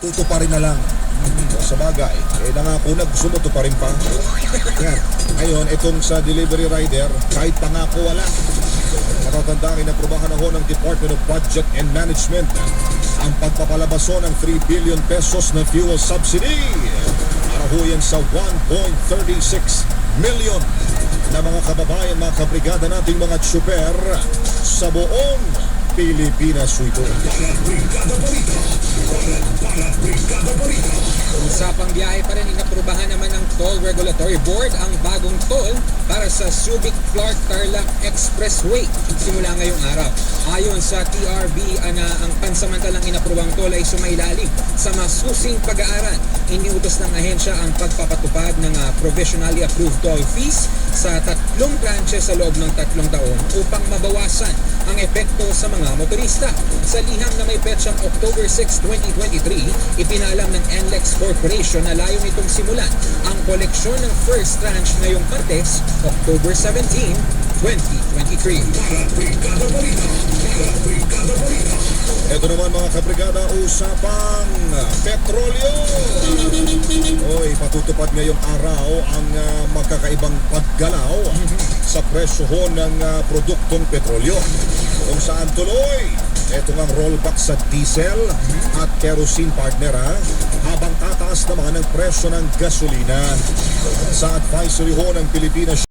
tutuparin na lang. Sa bagay, nangako na gusto mo tuparin pa. Yan. Ngayon, itong sa delivery rider, kahit pangako wala. Matatandaan na probahan na ho ng Department of Budget and Management ang pagpapalabaso ng 3 billion pesos na fuel subsidy. Para ho yan sa 1.36 million na mga kababayan, mga kabrigada nating mga tsuper sa buong Pilipinas ito. Usapang biyahe pa rin, inaprubahan naman ng Toll Regulatory Board ang bagong toll para sa Subic-Clark-Tarlac Expressway simula ngayong araw. Ayon sa TRB, ang pansamantalang inaprubang toll ay sumailalim sa masusing pag-aaral. Iniutos ng ahensya ang pagpapatupad ng provisionally approved toll fees sa 3 tranche sa loob ng 3 taon upang mabawasan ang epekto sa mga motorista. Sa liham na may petsang October 6, 2023, ipinalam ng NLEX Corporation na layo nitong simulan ang koleksyon ng first tranche ngayong Martes, October 17, 2023. Ito naman mga kabrigada, usapang petrolyo. Oy, patutupad ngayong araw ang magkakaibang paggalaw sa presyo ho ng produktong petrolyo. Kung saan tuloy, ito ang rollback sa diesel at kerosene partner habang tataas naman ang presyo ng gasolina. Sa advisory ho ng Pilipinas